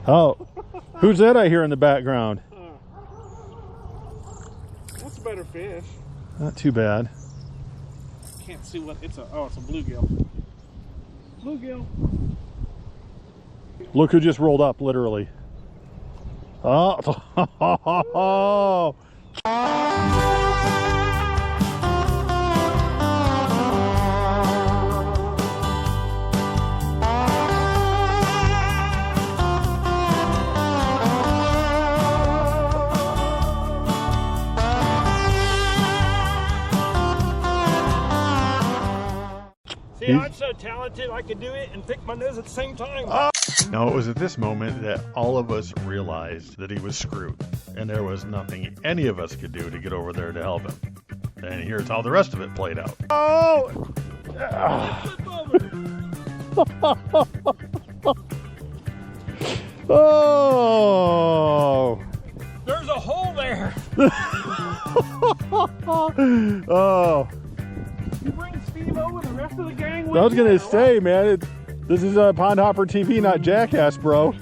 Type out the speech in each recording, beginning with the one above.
Oh, who's that I hear in the background? That's a better fish. Not too bad. Can't see what it's a. Oh, it's a bluegill. Bluegill. Look who just rolled up, literally. Oh. See, I'm so talented, I could do it and pick my nose at the same time. Now, it was at this moment that all of us realized that he was screwed, and there was nothing any of us could do to get over there to help him. And here's how the rest of it played out. Oh! Oh! There's a hole there. Oh! You bring Steve-O and the rest of the gang with I was you, gonna or say, man, this is Pond Hopper TV, not Jackass, bro.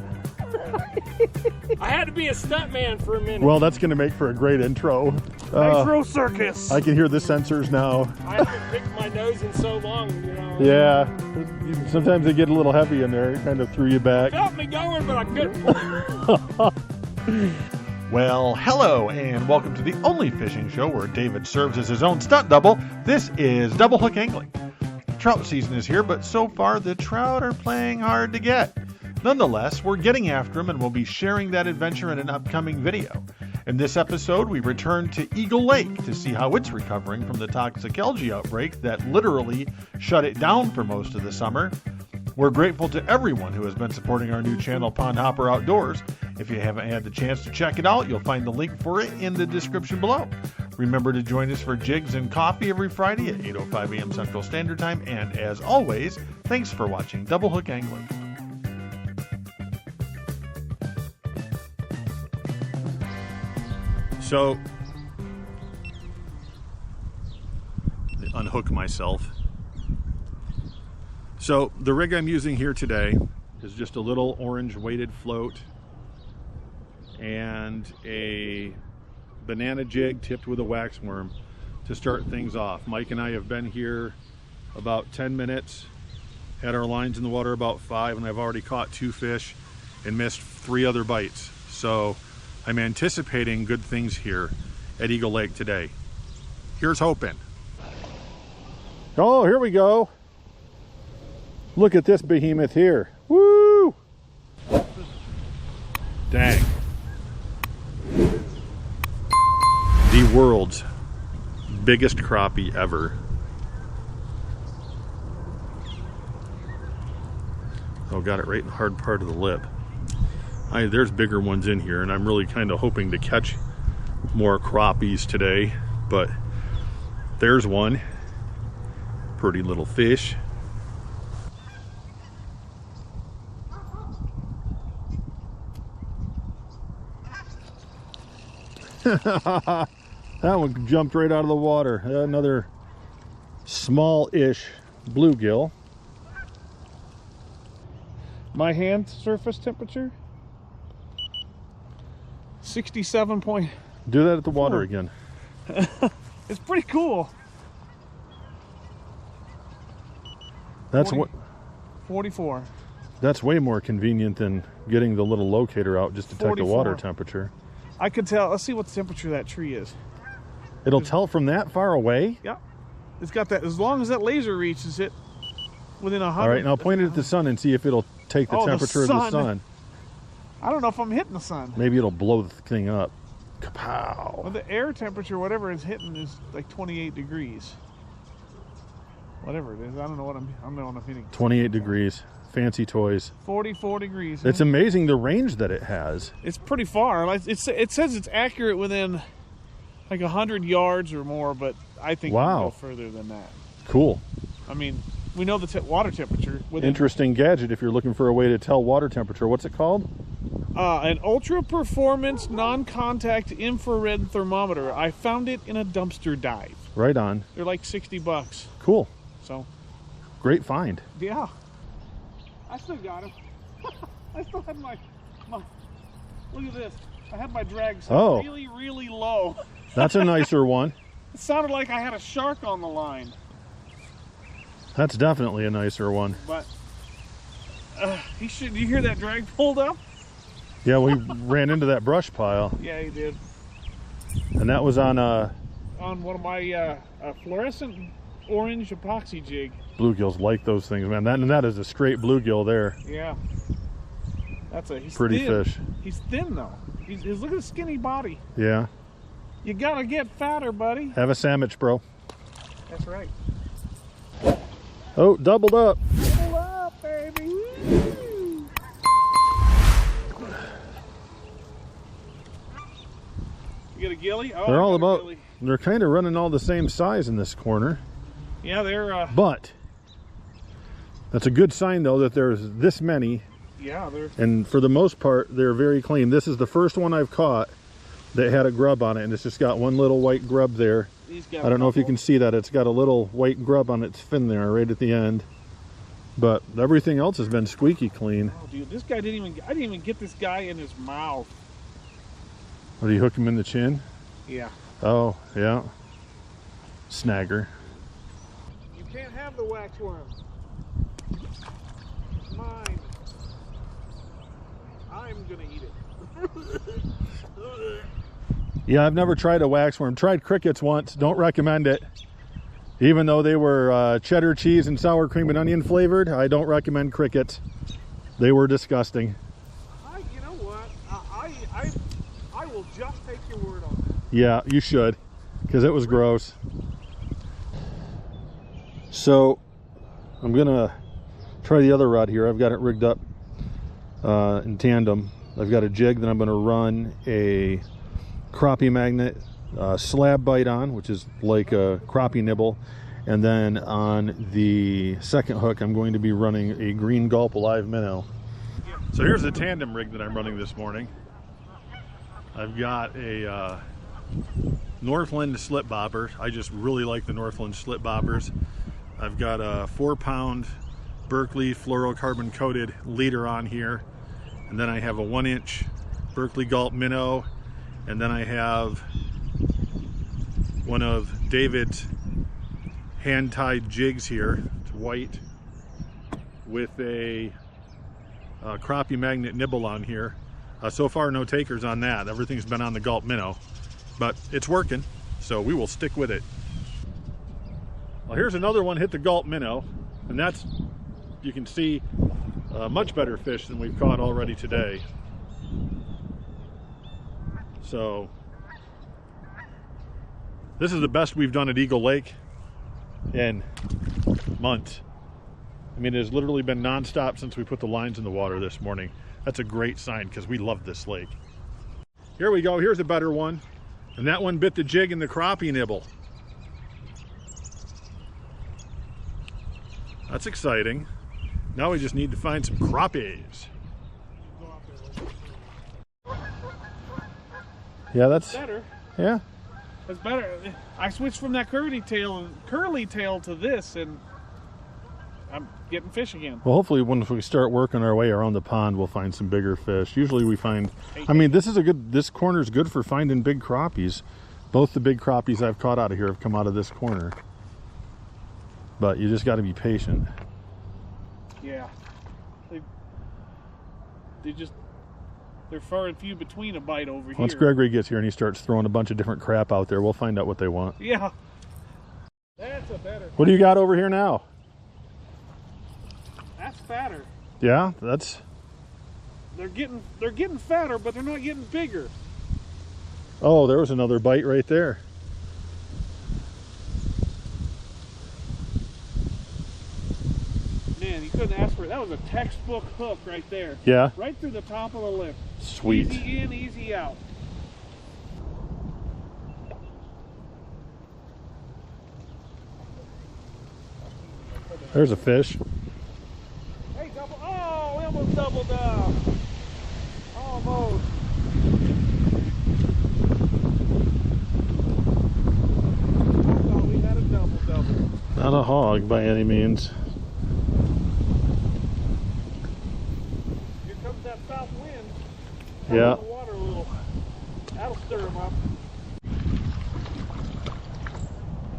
I had to be a stuntman for a minute. Well, that's gonna make for a great intro. Nitro Circus. I can hear the sensors now. I haven't picked my nose in so long, you know. Yeah, sometimes they get a little heavy in there. It kind of threw you back. Felt me going, but I couldn't. Well, hello and welcome to the only fishing show where David serves as his own stunt double. This is Double Hook Angling. Trout season is here, but so far the trout are playing hard to get. Nonetheless, we're getting after them and we'll be sharing that adventure in an upcoming video. In this episode, we return to Eagle Lake to see how it's recovering from the toxic algae outbreak that literally shut it down for most of the summer. We're grateful to everyone who has been supporting our new channel, Pond Hopper Outdoors. If you haven't had the chance to check it out, you'll find the link for it in the description below. Remember to join us for Jigs and Coffee every Friday at 8:05 a.m. Central Standard Time. And as always, thanks for watching Double Hook Angling. So, unhook myself. So the rig I'm using here today is just a little orange weighted float and a banana jig tipped with a wax worm to start things off. Mike and I have been here about 10 minutes, had our lines in the water about 5, and I've already caught 2 fish and missed 3 other bites. So I'm anticipating good things here at Eagle Lake today. Here's hoping. Oh, here we go. Look at this behemoth here. Woo! Dang. The world's biggest crappie ever. Oh, got it right in the hard part of the lip. There's bigger ones in here, and I'm really kind of hoping to catch more crappies today, but there's one. Pretty little fish. That one jumped right out of the water. Another small-ish bluegill. My hand surface temperature 67 point. Do that at the water again. It's pretty cool. That's what 44. That's way more convenient than getting the little locator out just to detect the water temperature. I could tell. Let's see what the temperature of that tree is. It'll tell from that far away? Yeah. It's got that, as long as that laser reaches it within 100. All right, now point it at the sun and see if it'll take the temperature of the sun. I don't know if I'm hitting the sun. Maybe it'll blow the thing up. Kapow. Well, the air temperature, whatever it's hitting, is like 28 degrees. Whatever it is. I don't know what I'm hitting. 28 degrees. Fancy toys. 44 degrees. It's amazing the range that it has. It's pretty far. Like it says it's accurate within like 100 yards or more, but I think we can go further than that. Cool. I mean, we know the water temperature. Interesting gadget if you're looking for a way to tell water temperature. What's it called? An ultra performance non-contact infrared thermometer. I found it in a dumpster dive. Right on. They're like $60. Cool. So. Great find. Yeah. I still got him. I still had Look at this. I had my drag set really, really low. That's a nicer one. It sounded like I had a shark on the line. That's definitely a nicer one. But he should. You hear that drag pulled up? Yeah, we ran into that brush pile. Yeah, he did. And that was on one of my fluorescent orange epoxy jig. Bluegills like those things, man. That is a straight bluegill there. Yeah. That's he's pretty thin. fish. He's thin though. He's look at his skinny body. Yeah. You gotta get fatter, buddy. Have a sandwich, bro. That's right. Oh, doubled up. Double up, baby. Woo. You get a gilly? Oh, they're all about. They're kind of running all the same size in this corner. Yeah, they're. But that's a good sign, though, that there's this many. Yeah, and for the most part, they're very clean. This is the first one I've caught that had a grub on it, and it's just got one little white grub there. I don't know if you can see that. It's got a little white grub on its fin there, right at the end. But everything else has been squeaky clean. Oh, dude, this guy I didn't even get this guy in his mouth. What, do you hook him in the chin? Yeah. Oh, yeah. Snagger. You can't have the waxworm. It's mine. I'm gonna eat it. Yeah, I've never tried a waxworm. Tried crickets once. Don't recommend it. Even though they were cheddar cheese and sour cream and onion flavored, I don't recommend crickets. They were disgusting. You know what? I will just take your word on that. Yeah, you should, because it was gross. So I'm gonna try the other rod here. I've got it rigged up in tandem. I've got a jig that I'm gonna run a crappie magnet slab bite on, which is like a crappie nibble, and then on the second hook I'm going to be running a green gulp live minnow. So here's the tandem rig that I'm running this morning. I've got a Northland slip bobber. I just really like the Northland slip bobbers. I've got a 4-pound Berkley fluorocarbon coated leader on here, and then I have a 1-inch Berkley gulp minnow, and then I have one of David's hand-tied jigs here. It's white with a crappie magnet nibble on here. So far no takers on that. Everything's been on the gulp minnow, but it's working, so we will stick with it. Well, here's another one hit the gulp minnow, and that's, you can see, a much better fish than we've caught already today. So this is the best we've done at Eagle Lake in months. I mean, it has literally been nonstop since we put the lines in the water this morning. That's a great sign, because we love this lake. Here we go. Here's a better one, and that one bit the jig in the crappie nibble. That's exciting. Now we just need to find some crappies. Yeah, that's better. Yeah, that's better. I switched from that curly tail to this, and I'm getting fish again. Well, hopefully when we start working our way around the pond, we'll find some bigger fish. Usually we find, I mean, this corner is good for finding big crappies. Both the big crappies I've caught out of here have come out of this corner. But you just got to be patient. Yeah. They're far and few between a bite over here. Once Gregory gets here and he starts throwing a bunch of different crap out there, we'll find out what they want. Yeah. That's a better. What do you got over here now? That's fatter. Yeah, that's. They're getting fatter, but they're not getting bigger. Oh, there was another bite right there. Man, you couldn't ask for it. That was a textbook hook right there. Yeah. Right through the top of the lip. Sweet. Easy in, easy out. There's a fish. Hey, double. Oh, we almost doubled up. Almost. I thought we had a double. Not a hog by any means. Here comes that south wind. Yeah. The water a little. That'll stir them up.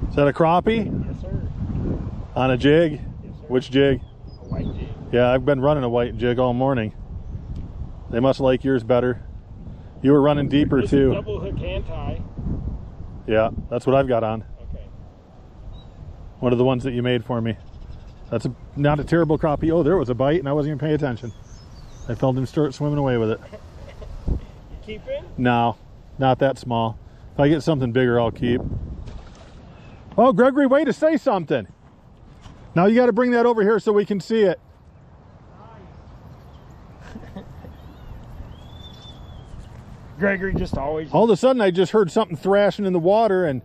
Is that a crappie? Yes, sir. On a jig? Yes, sir. Which jig? A white jig. Yeah, I've been running a white jig all morning. They must like yours better. You were running deeper too. Double hook hand tie. Yeah, that's what I've got on. Okay. One of the ones that you made for me. That's not a terrible crappie. Oh, there was a bite and I wasn't even paying attention. I felt him start swimming away with it. You keeping? No, not that small. If I get something bigger, I'll keep. Oh, Gregory, way to say something. Now you got to bring that over here so we can see it. Gregory just always. All of a sudden, I just heard something thrashing in the water, and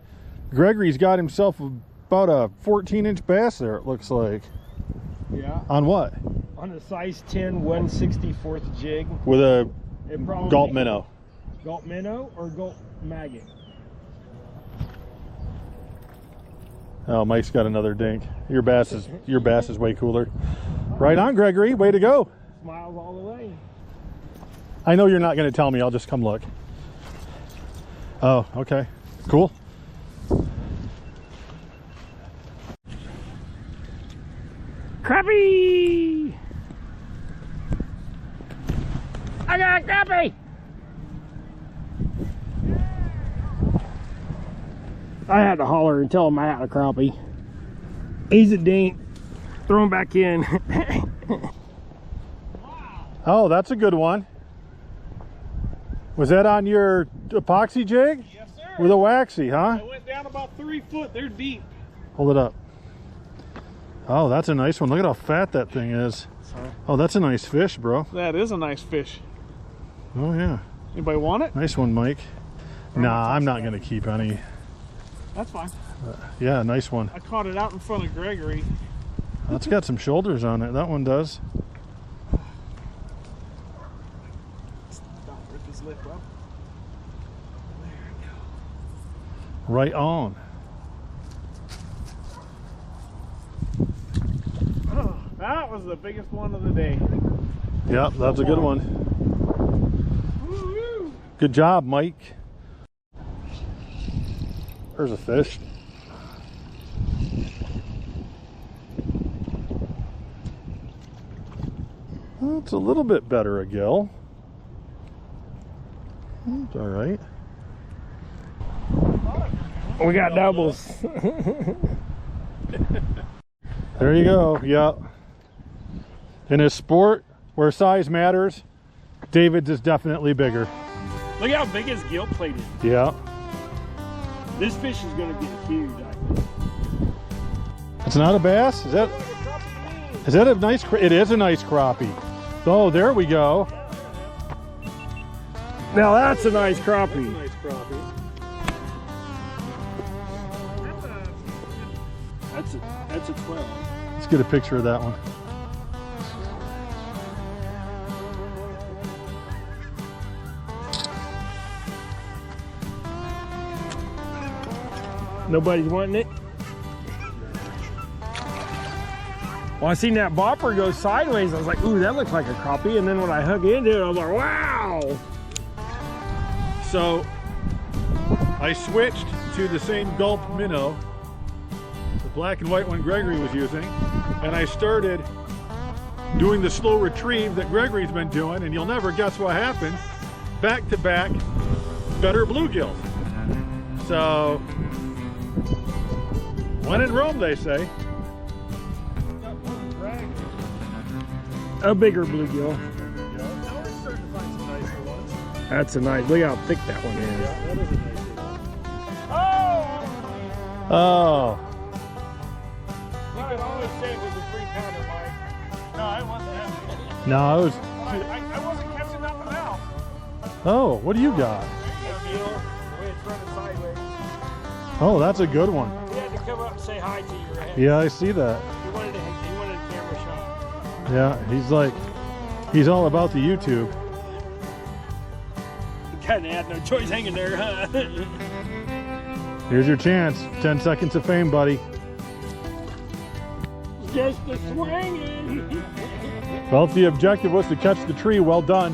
Gregory's got himself about a 14-inch bass there, it looks like. Yeah. On what? On a size 10 1/64 jig. With a It probably gulp minnow. Gulp minnow or gulp maggot? Oh, Mike's got another dink. Your bass is way cooler. Right on, Gregory. Way to go. Smiles all the way. I know you're not going to tell me. I'll just come look. Oh, okay. Cool. Crappie! I got a crappie! I had to holler and tell him I had a crappie. He's a dink. Throw him back in. Oh, that's a good one. Was that on your epoxy jig? Yes, sir. With a waxy, huh? I went down about 3 foot. They're deep. Hold it up. Oh, that's a nice one. Look at how fat that thing is. Sorry. Oh, that's a nice fish, bro. That is a nice fish. Oh, yeah. Anybody want it? Nice one, Mike. Nah, I'm not going to keep any. That's fine. Yeah, nice one. I caught it out in front of Gregory. That's got some shoulders on it. That one does. Don't rip his lip up. There we go. Right on. Oh, that was the biggest one of the day. Yep, that's a good one. Woo-hoo. Good job, Mike. There's a fish. It's a little bit better a gill. It's all right. We got doubles. There you go. Yep. In a sport where size matters, David's is definitely bigger. Look how big his gill plate is. Yeah. This fish is going to get huge, I think. It's not a bass? Is that a nice? It is a nice crappie. Oh, there we go. Now that's a nice crappie. Nice crappie. That's a 12. Let's get a picture of that one. Nobody's wanting it. Well, I seen that bopper go sideways. I was like, ooh, that looks like a crappie. And then when I hug into it, I was like, wow. So I switched to the same gulp minnow, the black and white one Gregory was using, and I started doing the slow retrieve that Gregory's been doing, and you'll never guess what happened. Back to back, better bluegills. So when in Rome, they say. A bigger bluegill. That's a nice, look how thick that one is. Oh. You could always say it was a 3-pounder, Mike. No, I wasn't having it. No, it was. I wasn't catching nothing else. Oh, what do you got? The way it's running sideways. Oh, that's a good one. He had to come up and say hi to you, right? Yeah, I see that. He wanted a camera shot. Yeah, he's all about the YouTube. Kind of had no choice hanging there, huh? Here's your chance. 10 seconds of fame, buddy. Just a swinging. Well, if the objective was to catch the tree, well done.